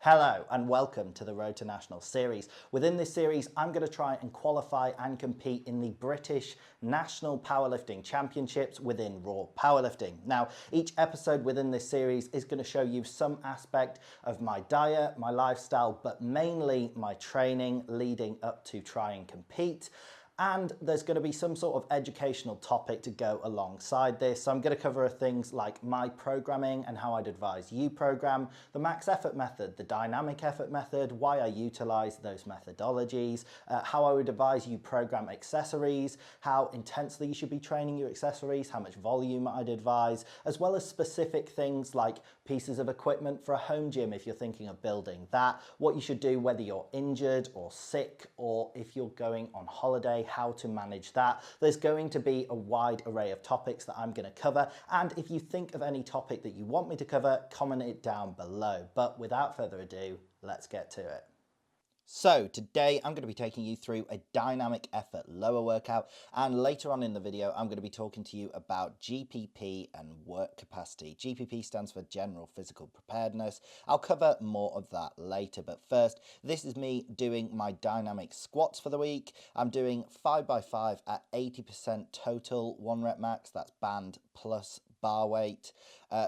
Hello and welcome to the Road to National series. Within this series, I'm going to try and qualify and compete in the British National Powerlifting Championships within raw powerlifting. Now, each episode within this series is going to show you some aspect of my diet, my lifestyle, but mainly my training leading up to try and compete. And there's going to be some sort of educational topic to go alongside this. So I'm going to cover things like my programming and how I'd advise you program, the max effort method, the dynamic effort method, why I utilize those methodologies, how I would advise you program accessories, how intensely you should be training your accessories, how much volume I'd advise, as well as specific things like pieces of equipment for a home gym if you're thinking of building that, what you should do whether you're injured or sick, or if you're going on holiday, how to manage that. There's going to be a wide array of topics that I'm going to cover, and if you think of any topic that you want me to cover, comment it down below. But without further ado, let's get to it. So today I'm going to be taking you through a dynamic effort lower workout, and later on in the video I'm going to be talking to you about GPP and work capacity. GPP stands for General Physical Preparedness. I'll cover more of that later, but first, this is me doing my dynamic squats for the week. I'm doing 5x5 at 80% total 1 rep max, that's band plus bar weight.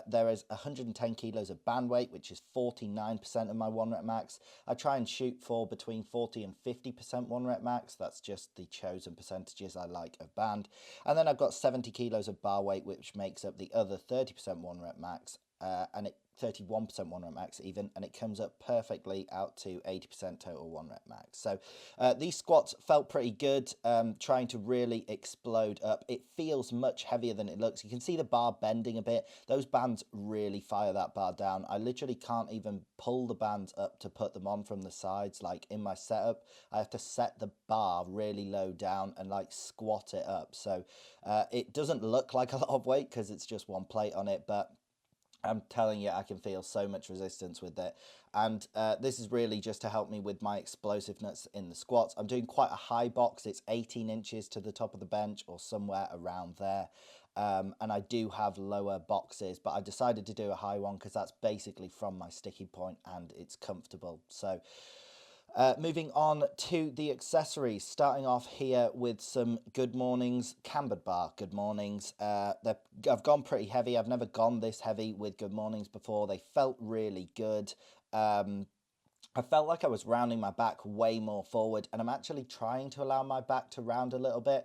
There is 110 kilos of band weight, which is 49% of my 1 rep max. I try and shoot for between 40 and 50% 1 rep max. That's just the chosen percentages I like of band. And then I've got 70 kilos of bar weight, which makes up the other 30% 1 rep max. And 31% 1 rep max even, and it comes up perfectly out to 80% total 1 rep max. So these squats felt pretty good, trying to really explode up. It feels much heavier than it looks. You can see the bar bending a bit. Those bands really fire that bar down. I literally can't even pull the bands up to put them on from the sides. Like in my setup, I have to set the bar really low down and like squat it up. So it doesn't look like a lot of weight because it's just one plate on it, but I'm telling you, I can feel so much resistance with it. And this is really just to help me with my explosiveness in the squats. I'm doing quite a high box. It's 18 inches to the top of the bench or somewhere around there. And I do have lower boxes, but I decided to do a high one because that's basically from my sticky point and it's comfortable. So moving on to the accessories, starting off here with some Good Mornings cambered bar. Good Mornings, I've gone pretty heavy. I've never gone this heavy with Good Mornings before. They felt really good. I felt like I was rounding my back way more forward, and I'm actually trying to allow my back to round a little bit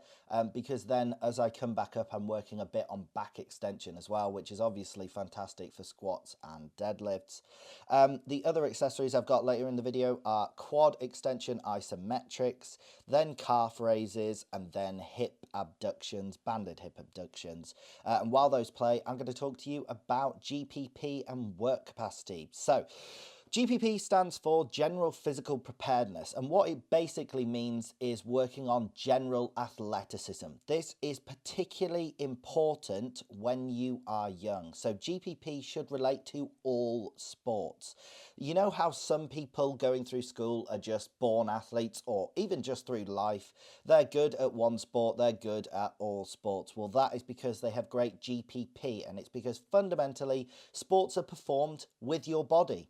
because then as I come back up, I'm working a bit on back extension as well, which is obviously fantastic for squats and deadlifts. The other accessories I've got later in the video are quad extension isometrics, then calf raises, and then hip abductions, banded hip abductions. And while those play, I'm going to talk to you about GPP and work capacity. So GPP stands for General Physical Preparedness, and what it basically means is working on general athleticism. This is particularly important when you are young. So GPP should relate to all sports. You know how some people going through school are just born athletes, or even just through life, they're good at one sport, they're good at all sports. Well, that is because they have great GPP, and it's because fundamentally sports are performed with your body.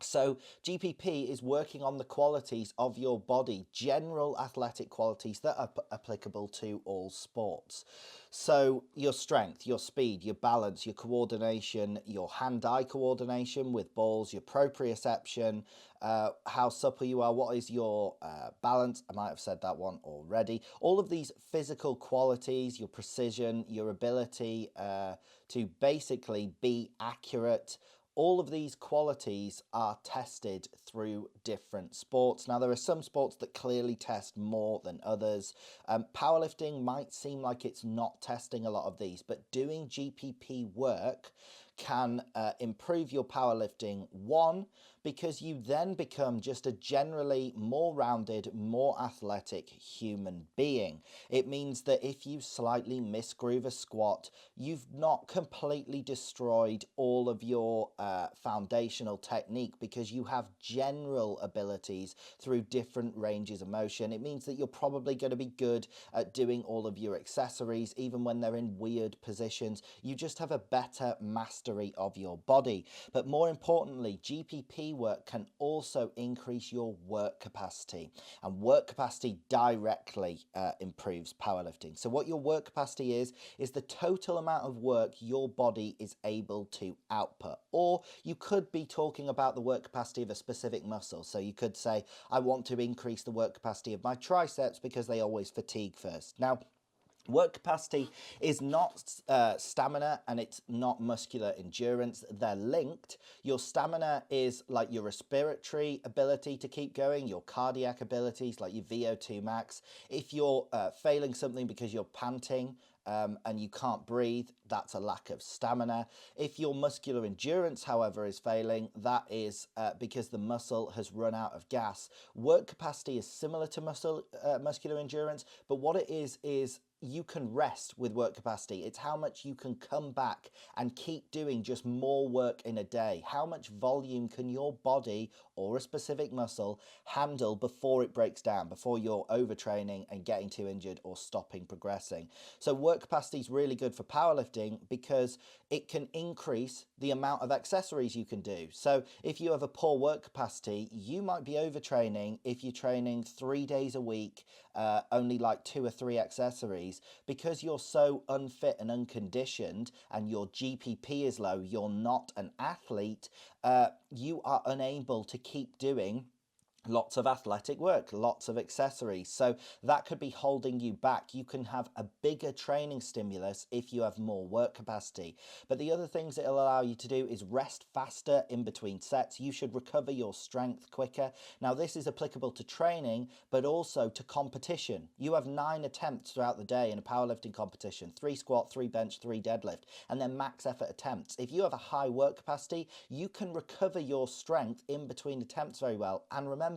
So GPP is working on the qualities of your body, general athletic qualities that are applicable to all sports. So your strength, your speed, your balance, your coordination, your hand-eye coordination with balls, your proprioception, how supple you are, what is your balance, I might have said that one already. All of these physical qualities, your precision, your ability to basically be accurate, all of these qualities are tested through different sports. Now, there are some sports that clearly test more than others. Powerlifting might seem like it's not testing a lot of these, but doing GPP work can improve your powerlifting. One, because you then become just a generally more rounded, more athletic human being. It means that if you slightly misgroove a squat, you've not completely destroyed all of your foundational technique because you have general abilities through different ranges of motion. It means that you're probably going to be good at doing all of your accessories, even when they're in weird positions. You just have a better mastery mastery of your body. But more importantly, GPP work can also increase your work capacity, and work capacity directly improves powerlifting. So what your work capacity is the total amount of work your body is able to output. Or you could be talking about the work capacity of a specific muscle. So you could say, I want to increase the work capacity of my triceps because they always fatigue first. Now, work capacity is not stamina, and it's not muscular endurance. They're linked. Your stamina is like your respiratory ability to keep going, your cardiac abilities like your VO2 max. If you're failing something because you're panting, and you can't breathe, that's a lack of stamina. If your muscular endurance, however, is failing, that is because the muscle has run out of gas. Work capacity is similar to muscular endurance, but what it is you can rest with work capacity. It's how much you can come back and keep doing just more work in a day. How much volume can your body or a specific muscle handle before it breaks down, before you're overtraining and getting too injured or stopping progressing. So work capacity is really good for powerlifting because it can increase the amount of accessories you can do. So if you have a poor work capacity, you might be overtraining if you're training 3 days a week, only like 2 or 3 accessories, because you're so unfit and unconditioned and your GPP is low, you're not an athlete, you are unable to keep doing lots of athletic work, lots of accessories. So that could be holding you back. You can have a bigger training stimulus if you have more work capacity. But the other things it'll allow you to do is rest faster in between sets. You should recover your strength quicker. Now, this is applicable to training, but also to competition. You have 9 attempts throughout the day in a powerlifting competition, 3 squat, 3 bench, 3 deadlift, and then max effort attempts. If you have a high work capacity, you can recover your strength in between attempts very well. And remember,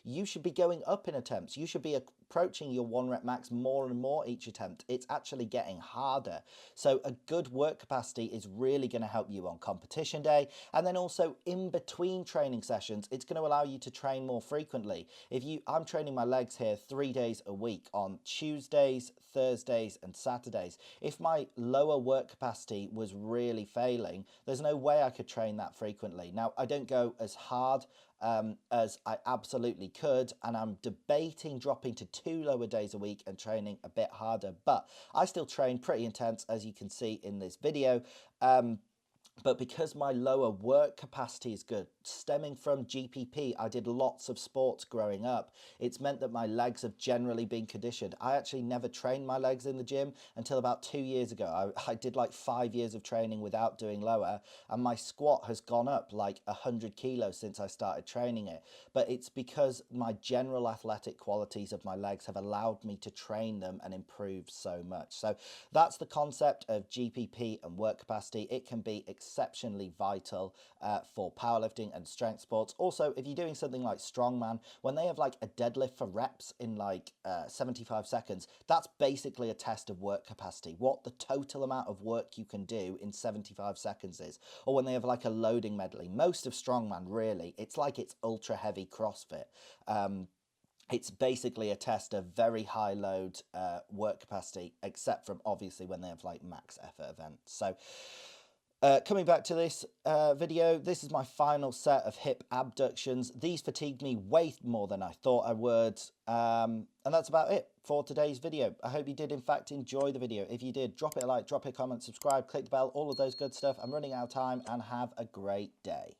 you should be going up in attempts. You should be approaching your 1 rep max more and more each attempt. It's actually getting harder. So a good work capacity is really going to help you on competition day. And then also in between training sessions, it's going to allow you to train more frequently. I'm training my legs here 3 days a week on Tuesdays, Thursdays, and Saturdays. If my lower work capacity was really failing, there's no way I could train that frequently. Now, I don't go as hard as I absolutely could, and I'm debating dropping to 2 lower days a week and training a bit harder, but I still train pretty intense, as you can see in this video. But because my lower work capacity is good, stemming from GPP, I did lots of sports growing up. It's meant that my legs have generally been conditioned. I actually never trained my legs in the gym until about 2 years ago. I did like 5 years of training without doing lower, and my squat has gone up like 100 kilos since I started training it. But it's because my general athletic qualities of my legs have allowed me to train them and improve so much. So that's the concept of GPP and work capacity. It can be exceptionally vital for powerlifting and strength sports. Also, if you're doing something like strongman, when they have like a deadlift for reps in like 75 seconds, that's basically a test of work capacity, what the total amount of work you can do in 75 seconds is. Or when they have like a loading medley, most of strongman really, it's like it's ultra heavy CrossFit. It's basically a test of very high load work capacity, except from obviously when they have like max effort events. So coming back to this video, this is my final set of hip abductions. These fatigued me way more than I thought I would. And that's about it for today's video. I hope you did in fact enjoy the video. If you did, drop it a like, drop it a comment, subscribe, click the bell, all of those good stuff. I'm running out of time, and have a great day.